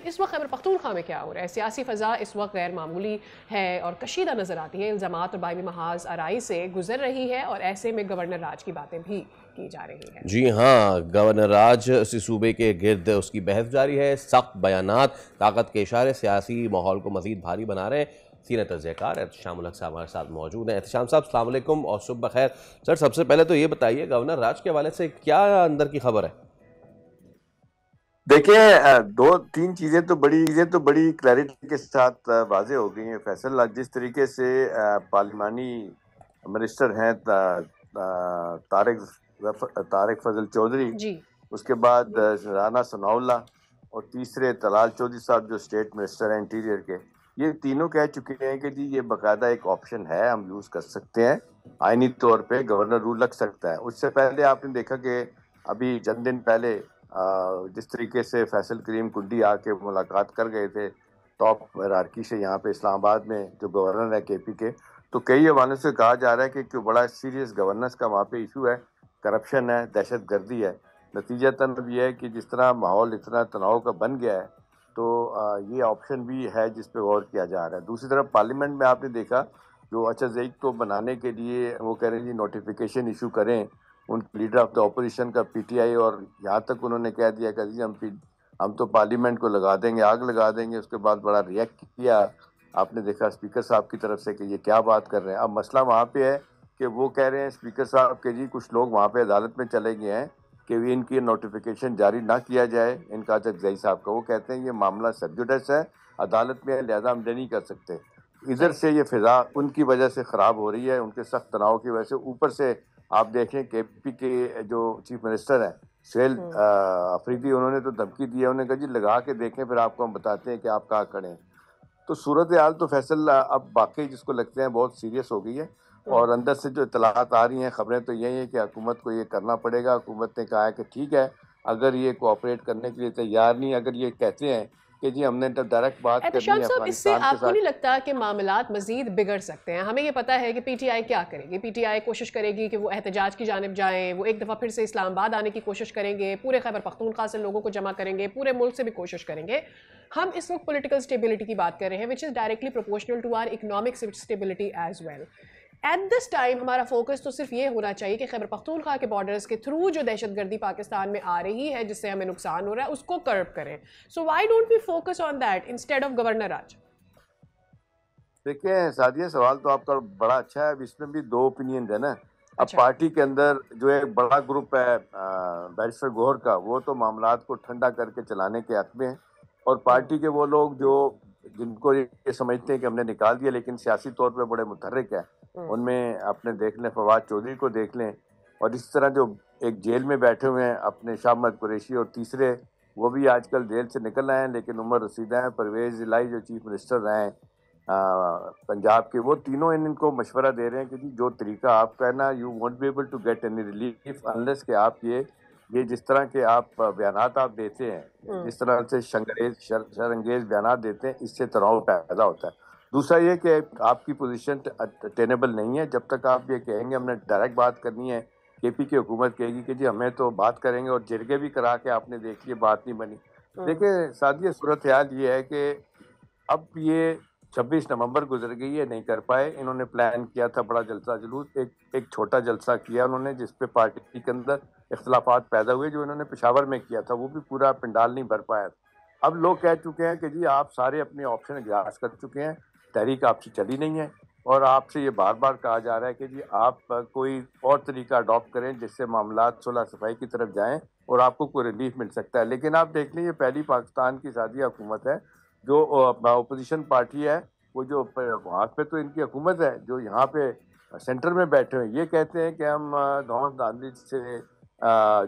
इस वक्त खैबर पख्तूनख्वा में क्या हो रहा है? सियासी फ़ज़ा इस वक्त गैर मामूली है और कशीदा नज़र आती है। इल्ज़ामात और बायबी महाज आराई से गुजर रही है और ऐसे में गवर्नर राज की बातें भी की जा रही है। जी हाँ, गवर्नर राज इसी सूबे के गिर्द उसकी बहस जारी है। सख्त बयानात, ताकत के इशारे सियासी माहौल को मज़ीद भारी बना रहे हैं। सीनियर तज़्ज़ियाकार एहतशाम उल हक साहब हमारे साथ मौजूद हैं। एहतशाम साहब, अस्सलाम वालेकुम और सुबह खैर। सर, सबसे पहले तो ये बताइए, गवर्नर राज के हवाले से क्या अंदर की खबर है? देखिए, दो तीन चीजें तो बड़ी क्लैरिटी के साथ वाज़ेह हो गई हैं। फैसल, जिस तरीके से पार्लिमानी मिनिस्टर हैं तारिक फजल चौधरी, जी। उसके बाद राना सनाउल्लाह और तीसरे तलाल चौधरी साहब जो स्टेट मिनिस्टर हैं इंटीरियर के, ये तीनों कह चुके हैं कि जी ये बाकायदा एक ऑप्शन है, हम यूज कर सकते हैं, आईनी तौर पे गवर्नर रूल लग सकता है। उससे पहले आपने देखा कि अभी चंद दिन पहले जिस तरीके से फैसल करीम कुंडी आके मुलाकात कर गए थे टॉप हायरार्की से यहाँ पे इस्लामाबाद में, जो गवर्नर है केपी के, तो कई हवालों से कहा जा रहा है कि बड़ा सीरियस गवर्नेंस का वहाँ पे इशू है, करप्शन है, दहशत गर्दी है। नतीजतन अब यह है कि जिस तरह माहौल इतना तनाव का बन गया है, तो ये ऑप्शन भी है जिस पे गौर किया जा रहा है। दूसरी तरफ पार्लियामेंट में आपने देखा, जो अच्छा जईक को बनाने के लिए वो कह रहे हैं जी नोटिफिकेशन इशू करें, उन लीडर ऑफ द ऑपोजिशन का पीटीआई, और यहाँ तक उन्होंने कह दिया कि जी हम तो पार्लियामेंट को लगा देंगे, आग लगा देंगे। उसके बाद बड़ा रिएक्ट किया आपने देखा स्पीकर साहब की तरफ से कि ये क्या बात कर रहे हैं। अब मसला वहाँ पे है कि वो कह रहे हैं स्पीकर साहब के जी कुछ लोग वहाँ पे अदालत में चले गए हैं कि भी इनकी नोटिफिकेशन जारी ना किया जाए, इनका जज साहब का। वो कहते हैं ये मामला सब जुडिस है, अदालत में है, लिहाजा हम नहीं कर सकते। इधर से ये फिजा उनकी वजह से ख़राब हो रही है, उनके सख्त तनाव की वजह से। ऊपर से आप देखें केपी के जो चीफ मिनिस्टर हैं सुहेल अफरीदी, उन्होंने तो धमकी दी है, उन्होंने कहा जी लगा के देखें, फिर आपको हम बताते हैं कि आप कहाँ खड़े हैं। तो सूरत हाल तो फैसल अब वाकई जिसको लगते हैं बहुत सीरियस हो गई है, और अंदर से जो इतलात आ रही हैं, खबरें तो यही है कि हुकूमत को ये करना पड़ेगा। हुकूमत ने कहा है कि ठीक है, अगर ये कोऑपरेट करने के लिए तैयार नहीं, अगर ये कहते हैं कि जी हमने डायरेक्ट बात करनी एहतशाम है साहब, इससे अफगानिस्तान के आपको साथ। नहीं लगता कि मामलात मजीद बिगड़ सकते हैं? हमें ये पता है कि पीटीआई क्या करेगी। पीटीआई कोशिश करेगी कि वो एहतजाज की जानिब जाएं, वो एक दफ़ा फिर से इस्लामाबाद आने की कोशिश करेंगे, पूरे खैबर पख्तूनख्वा से लोगों को जमा करेंगे, पूरे मुल्क से भी कोशिश करेंगे। हम इस वक्त पॉलिटिकल स्टेबिलिटी की बात कर रहे हैं, which is directly proportional to our economic stability as well. At this time हमारा फोकस तो सिर्फ ये होना चाहिए कि खैबर पख्तूनख्वा के बॉर्डर्स के थ्रू जो दहशतगर्दी पाकिस्तान में आ रही है, जिससे हमें नुकसान हो रहा है, उसको कर्ब करें। So why don't we focus on that instead of governor raj? देखिए सादिया, सवाल तो आपका बड़ा अच्छा है। अब इसमें भी दो ओपिनियन है ना। अब अच्छा। पार्टी के अंदर जो एक बड़ा ग्रुप है बैरिस्टर गौहर का, वो तो मामलात को ठंडा करके चलाने के हक में है, और पार्टी के वो लोग जो जिनको ये समझते हैं कि हमने निकाल दिया लेकिन सियासी तौर पे बड़े मुतहर्रिक है, उनमें अपने देख लें फवाद चौधरी को देख लें, और इस तरह जो एक जेल में बैठे हुए हैं अपने शाह महमूद कुरैशी, और तीसरे वो भी आजकल जेल से निकल आए हैं लेकिन उमर रसीदा हैं, परवेज इलाही जो चीफ मिनिस्टर रहे हैं पंजाब के, वो तीनों इनको मशवरा दे रहे हैं कि जी जो तरीका आपका है ना, you won't be able to get any relief unless कि आप ये जिस तरह के आप बयानात आप देते हैं, जिस तरह से शरंगेज बयानात देते हैं, इससे तनाव पैदा होता है। दूसरा ये कि आपकी पोजीशन टेनेबल नहीं है जब तक आप ये कहेंगे हमने डायरेक्ट बात करनी है। केपी की हुकूमत कहेगी कि जी हमें तो बात करेंगे, और जिरगे भी करा के आपने देख लिए बात नहीं बनी। देखिए सादिया, सूरत हाल ये है कि अब ये 26 नवंबर गुजर गई है, नहीं कर पाए। इन्होंने प्लान किया था बड़ा जलसा जुलूस, एक छोटा जलसा किया उन्होंने जिस पे पार्टी के अंदर इख्तलाफात पैदा हुए। जो इन्होंने पेशावर में किया था वो भी पूरा पंडाल नहीं भर पाया। अब लोग कह चुके हैं कि जी आप सारे अपने ऑप्शन एग्जॉस्ट कर चुके हैं, तहरीक आपसे चली नहीं है, और आपसे ये बार बार कहा जा रहा है कि जी आप कोई और तरीका अडॉप्ट करें जिससे मामलात सुलह सफाई की तरफ जाएं और आपको कोई रिलीफ मिल सकता है। लेकिन आप देख लीजिए, पहली पाकिस्तान की सादिया हुकूमत है जो अपोजिशन पार्टी है, वो जो वहाँ पे तो इनकी हुकूमत है, जो यहाँ पे सेंटर में बैठे हुए ये कहते हैं कि हम धौंस धांधली से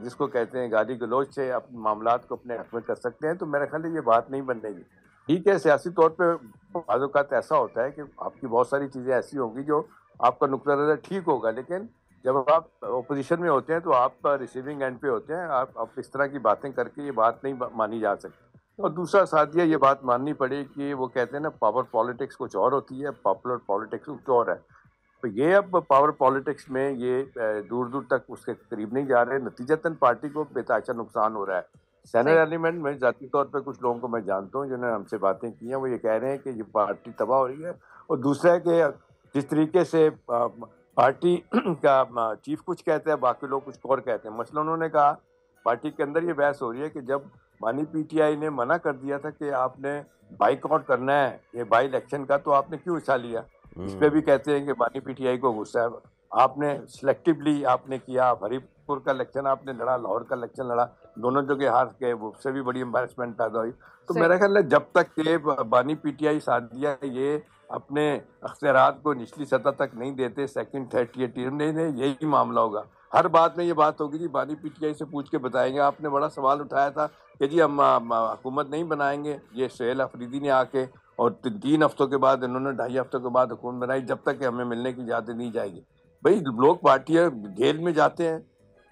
जिसको कहते हैं गाली गलौज से अपने मामलात को अपने हक में कर सकते हैं। तो मेरा ख्याल है ये बात नहीं बनेगी। ठीक है, सियासी तौर पे बाज़ औक़ात ऐसा होता है कि आपकी बहुत सारी चीज़ें ऐसी होंगी जो आपका नुक्ता नज़र ठीक होगा, लेकिन जब आप ओपोजिशन में होते हैं तो आप रिसीविंग एंड पे होते हैं। आप इस तरह की बातें करके ये बात नहीं मानी जा सकती। और दूसरा साथिया, ये बात माननी पड़े कि वो कहते हैं ना पावर पॉलिटिक्स कुछ और होती है, पॉपुलर पॉलिटिक्स कुछ और है। तो ये अब पावर पॉलिटिक्स में ये दूर दूर तक उसके करीब नहीं जा रहे, नतीजतन पार्टी को बेतहाशा नुकसान हो रहा है। सैनर एलिमेंट में जाती तौर पे कुछ लोगों को मैं जानता हूँ जिन्होंने हमसे बातें की हैं, वो ये कह रहे हैं कि ये पार्टी तबाह हो रही है। और दूसरा है कि जिस तरीके से पार्टी का चीफ कुछ कहते हैं, बाकी लोग कुछ और कहते हैं। मसलन उन्होंने कहा पार्टी के अंदर ये बहस हो रही है कि जब बानी पीटीआई ने मना कर दिया था कि आपने बाइकआउट करना है ये बाई इलेक्शन का, तो आपने क्यों हिस्सा लिया। इस पे भी कहते हैं कि बानी पीटीआई को गुस्सा है, आपने सिलेक्टिवली आपने किया, हरीपुर का इलेक्शन आपने लड़ा, लाहौर का इलेक्शन लड़ा, दोनों जगह हार गए, उससे भी बड़ी एम्बेरसमेंट पैदा हुई। तो मेरा ख्याल है जब तक के बानी पीटीआई सादिया ये अपने अख्तियारात को निचली सतह तक नहीं देते, सेकंड थर्ड टीयर नहीं, यही मामला होगा। हर बात में ये बात होगी जी बानी पीटीआई से पूछ के बताएंगे। आपने बड़ा सवाल उठाया था कि जी हम हुकूमत नहीं बनाएंगे, ये सुहेल अफरीदी ने आके, और 3 हफ्तों के बाद इन्होंने 2.5 हफ्तों के बाद हुकूमत बनाई, जब तक कि हमें मिलने की इजाज़त नहीं जाएगी। भाई लोग पार्टियां जेल में जाते हैं,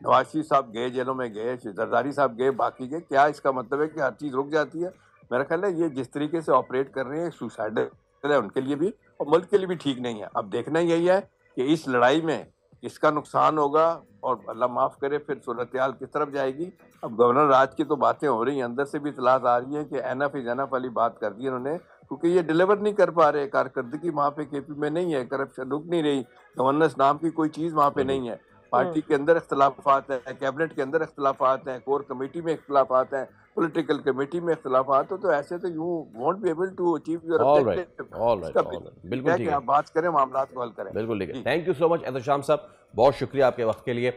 नवाज शरीफ साहब गए जेलों में गए, जरदारी साहब गए, बाकी गए, क्या इसका मतलब है कि हर चीज़ रुक जाती है? मेरा ख्याल है ये जिस तरीके से ऑपरेट कर रहे हैं सुसाइडल है उनके लिए भी और मुल्क के लिए भी ठीक नहीं है। अब देखना यही है कि इस लड़ाई में किसका नुकसान होगा और अल्लाह माफ़ करे फिर सूरत-ए-हाल किस तरफ जाएगी। अब गवर्नर राज की तो बातें हो रही हैं, अंदर से भी इतलात आ रही है कि एनफ इज एनफ वाली बात कर दी उन्होंने, क्योंकि ये डिलीवर नहीं कर पा रहे, कारकर्दगी वहाँ पे केपी में नहीं है, करप्शन रुक नहीं रही, गवर्नेंस नाम की कोई चीज़ वहाँ पे नहीं है। पार्टी के अंदर इख्तलाफात है, कैबिनेट के अंदर इख्तलाफात हैं, कोर कमेटी में इख्तलाफात हैं, पॉलिटिकल कमेटी में इख्तलाफात हो, तो ऐसे तो you won't be able to achieve your objective. बिल्कुल ठीक है, आप बात करें, मामलात को हल करें। बिल्कुल ठीक है। Thank you so much Ehtesham साहब, बहुत शुक्रिया आपके वक्त के लिए।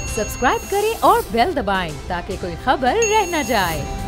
सब्सक्राइब करें और बेल दबाएं ताकि कोई खबर रह न जाए।